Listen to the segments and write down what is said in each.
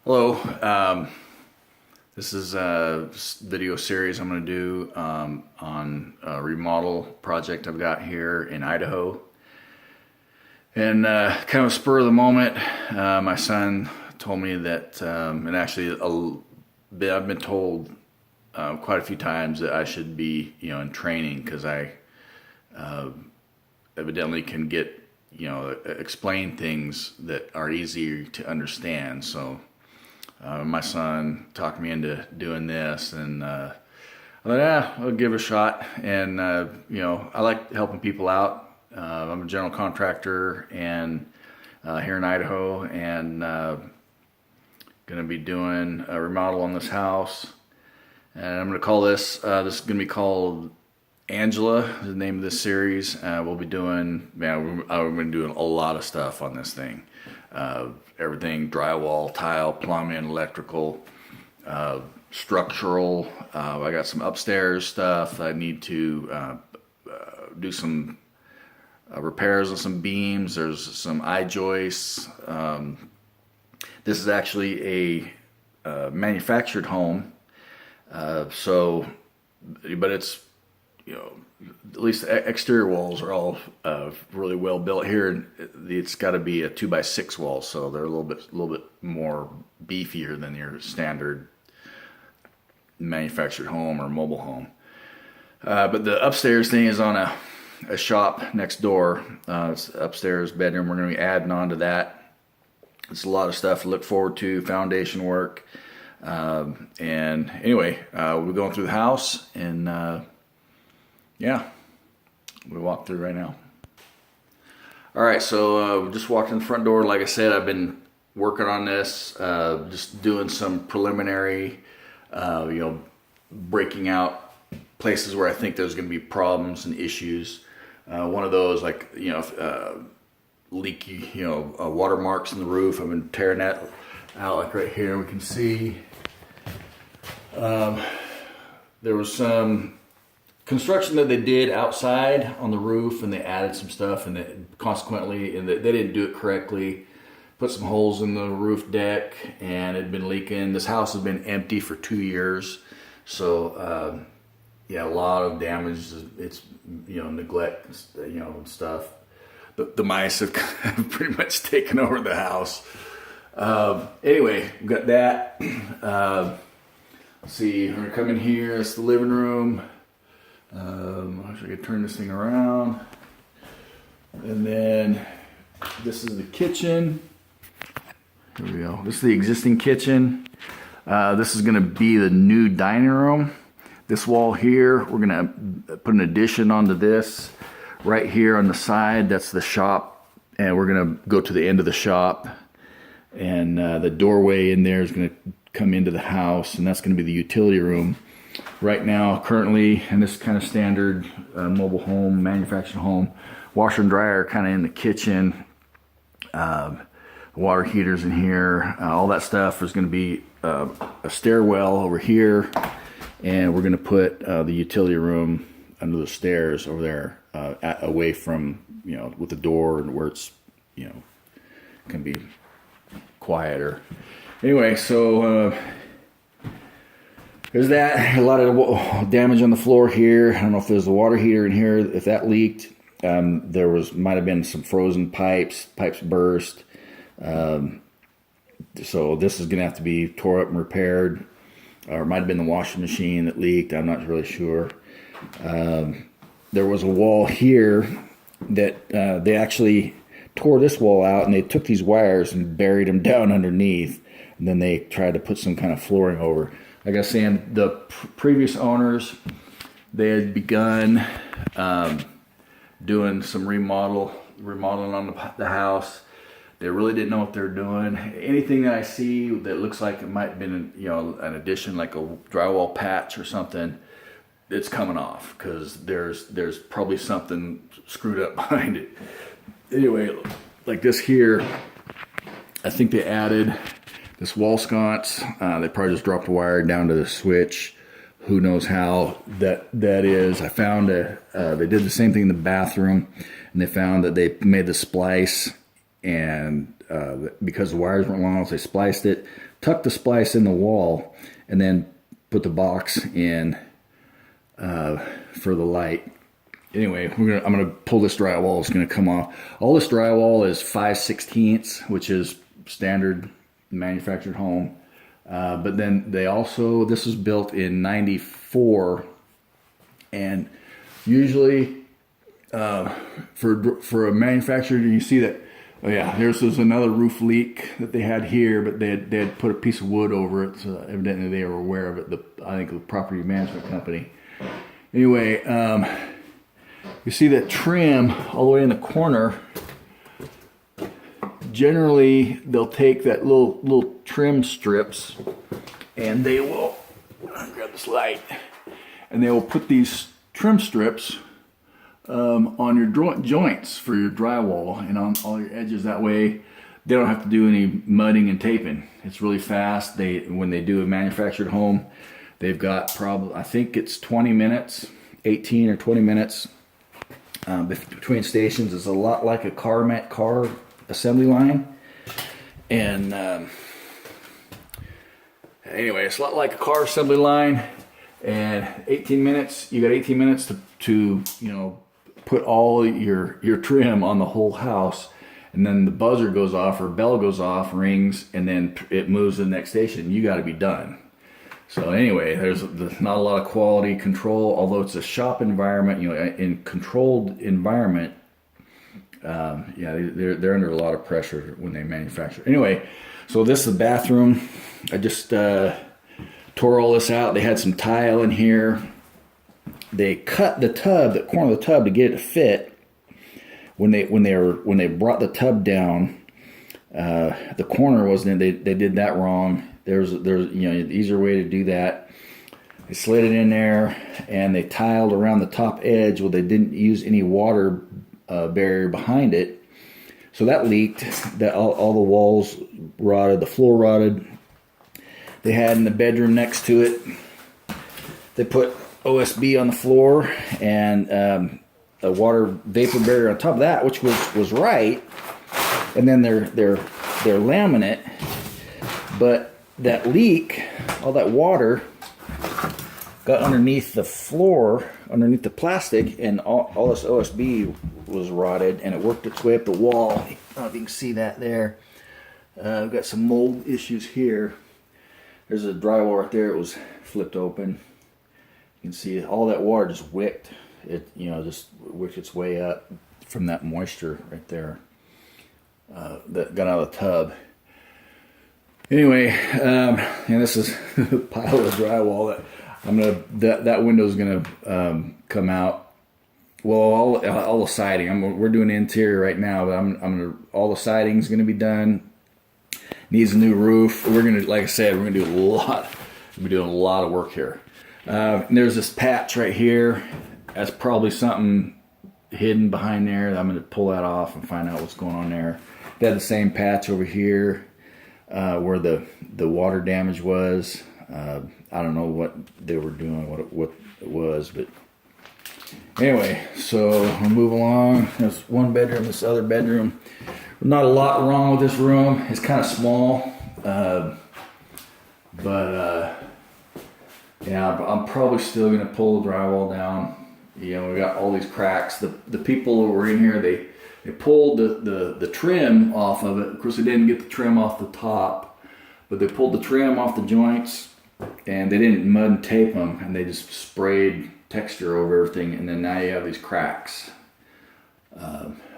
Hello, this is a video series I'm going to do on a remodel project I've got here in Idaho. And kind of a spur of the moment, my son told me that, and actually I've been told quite a few times that I should be, in training because I evidently can get, explain things that are easier to understand. So my son talked me into doing this, and I thought, I'll give it a shot. And I like helping people out. I'm a general contractor and here in Idaho, and going to be doing a remodel on this house. And I'm going to call this is going to be called Angela, the name of this series. We'll be doing, I'm going to do a lot of stuff on this thing. Everything, drywall, tile, plumbing, electrical, structural. I got some upstairs stuff. I need to do some repairs on some beams. There's some I-joists. This is actually a manufactured home. But it's, at least the exterior walls are all really well built. Here it's got to be a 2x6 wall, so they're a little bit more beefier than your standard manufactured home or mobile home. But the upstairs thing is on a shop next door. It's the upstairs bedroom. We're going to be adding on to that. It's a lot of stuff to look forward to, foundation work. And anyway, we're going through the house, and we walk through right now. All right, so we just walked in the front door. Like I said, I've been working on this, just doing some preliminary, breaking out places where I think there's going to be problems and issues. One of those, like, leaky, watermarks in the roof. I've been tearing that out, like right here. We can see there was some construction that they did outside on the roof, and they added some stuff, and consequently, they didn't do it correctly. Put some holes in the roof deck, and it had been leaking. This house has been empty for 2 years, so a lot of damage. It's neglect, and stuff. The mice have pretty much taken over the house. Anyway, we got that. Let's see, we're gonna come in here. It's the living room. I wish I could turn this thing around. And then this is the kitchen. Here we go. This is the existing kitchen. This is gonna be the new dining room. This wall here, we're gonna put an addition onto this. Right here on the side, that's the shop, and we're gonna go to the end of the shop. And the doorway in there is going to come into the house, and that's going to be the utility room. Right now, currently, in this kind of standard mobile home, manufactured home, washer and dryer kind of in the kitchen. Water heaters in here. All that stuff is going to be a stairwell over here, and we're going to put the utility room under the stairs over there, away from, with the door, and where it's, can be quieter. Anyway, so there's that. A lot of damage on the floor here. I don't know if there's a water heater in here, if that leaked. There might have been some frozen pipes burst. So this is gonna have to be tore up and repaired, or it might have been the washing machine that leaked. I'm not really sure. There was a wall here that they actually tore this wall out, and they took these wires and buried them down underneath, and then they tried to put some kind of flooring over. Like I was saying, the previous owners, they had begun doing some remodeling on the house. They really didn't know what they're doing. Anything that I see that looks like it might have been, an addition, like a drywall patch or something, it's coming off, because there's probably something screwed up behind it. Anyway, like this here, I think they added this wall sconce. They probably just dropped a wire down to the switch. Who knows how that is. I found they did the same thing in the bathroom, and they found that they made the splice and because the wires weren't long enough, they spliced it, tucked the splice in the wall, and then put the box in for the light. Anyway, I'm gonna pull this drywall. It's gonna come off. All this drywall is 5/16, which is standard manufactured home. But then they also, this was built in '94, and usually for a manufacturer, you see that. Oh yeah, there's another roof leak that they had here, but they had put a piece of wood over it, so evidently they were aware of it. I think the property management company. Anyway, you see that trim all the way in the corner. Generally, they'll take that little trim strips, and they will grab this light, and they will put these trim strips on your joints for your drywall and on all your edges. That way, they don't have to do any mudding and taping. It's really fast. When they do a manufactured home, they've got probably, I think it's 20 minutes, 18 or 20 minutes between stations. It's a lot like a car assembly line, and anyway, it's a lot like a car assembly line. And 18 minutes, you got 18 minutes to put all your trim on the whole house, and then the buzzer goes off or bell goes off, rings, and then it moves to the next station. You got to be done. So anyway, there's not a lot of quality control, although it's a shop environment. In controlled environment, they're under a lot of pressure when they manufacture. Anyway, so this is the bathroom. I just tore all this out. They had some tile in here. They cut the corner of the tub to get it to fit. When they brought the tub down, the corner wasn't. They did that wrong. There's an easier way to do that. They slid it in there, and they tiled around the top edge. Well, they didn't use any water barrier behind it, so that leaked. That all the walls rotted, the floor rotted. They had in the bedroom next to it, they put OSB on the floor and a water vapor barrier on top of that, which was right. And then their laminate, but that leak, all that water got underneath the floor, underneath the plastic, and all this OSB was rotted, and it worked its way up the wall. I don't know if you can see that there. We've got some mold issues here. There's a drywall right there. It was flipped open. You can see all that water just wicked. Just wicked its way up from that moisture right there that got out of the tub. Anyway, and this is a pile of drywall that window's gonna come out. Well, all the siding. We're doing the interior right now, but all the siding's gonna be done. Needs a new roof. We're gonna, like I said, we're gonna do a lot. We'll be doing a lot of work here. And there's this patch right here. That's probably something hidden behind there. I'm gonna pull that off and find out what's going on there. They had the same patch over here where the water damage was. I don't know what they were doing, what it was, but anyway. So we'll move along. There's one bedroom, this other bedroom. Not a lot wrong with this room. It's kind of small, but I'm probably still gonna pull the drywall down. We got all these cracks. The people who were in here, they pulled the trim off of it. Of course, they didn't get the trim off the top, but they pulled the trim off the joints, and they didn't mud and tape them, and they just sprayed texture over everything, and then now you have these cracks.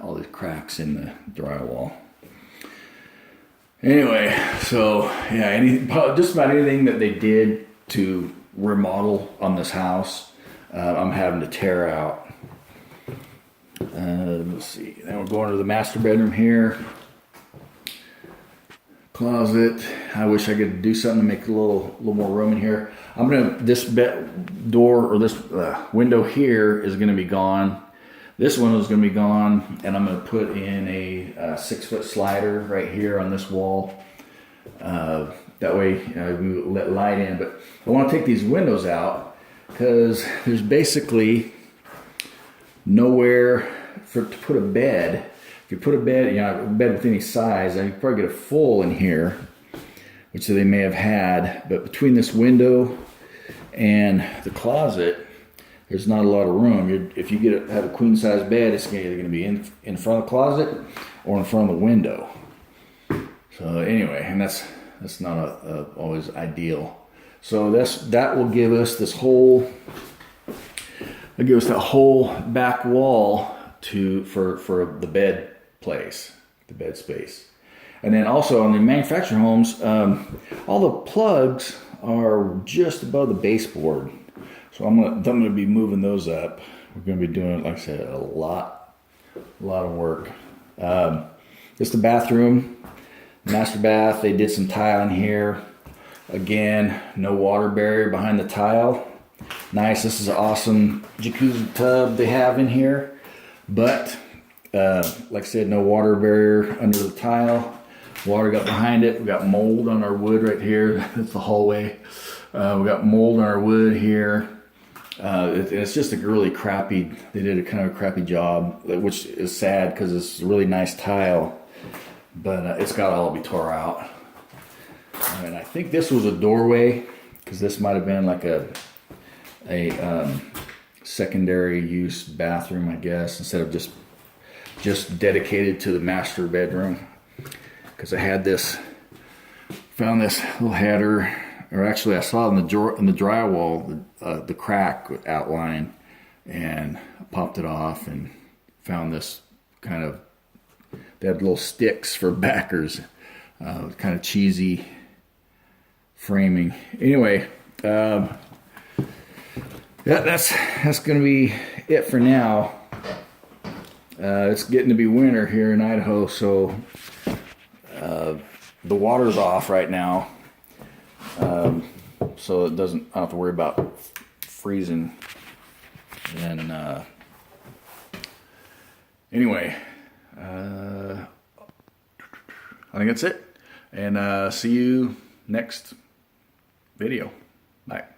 All these cracks in the drywall. Anyway, so yeah, just about anything that they did to remodel on this house, I'm having to tear out. Let's see. Now we're going to the master bedroom here. Closet. I wish I could do something to make a little more room in here. This door or this window here is gonna be gone. This one is going to be gone, and I'm going to put in a 6-foot slider right here on this wall. That way, we let light in. But I want to take these windows out because there's basically nowhere to put a bed. If you put a bed, a bed with any size, and you probably get a full in here, which they may have had. But between this window and the closet, there's not a lot of room. If you have a queen size bed, it's either going to be in front of the closet or in front of the window. So anyway, and that's not always ideal. So that will give us that whole back wall for the bed place, the bed space. And then also on the manufactured homes, all the plugs are just above the baseboard. So I'm gonna be moving those up. We're gonna be doing, like I said, a lot of work. It's the bathroom, master bath. They did some tile in here. Again, no water barrier behind the tile. Nice. This is an awesome jacuzzi tub they have in here. But like I said, no water barrier under the tile. Water got behind it. We got mold on our wood right here. That's the hallway. We got mold on our wood here. It's just a really crappy, they did a kind of a crappy job, which is sad because it's a really nice tile, but it's got to all be tore out. And I think this was a doorway, because this might have been like a secondary use bathroom, I guess, instead of just dedicated to the master bedroom. Because I found this little header. Or actually, I saw in the drywall the crack outline, and I popped it off and found this kind of. They had little sticks for backers, kind of cheesy framing. Anyway, yeah, that's going to be it for now. It's getting to be winter here in Idaho, so the water's off right now. So I don't have to worry about freezing. And anyway, I think that's it. And see you next video. Bye.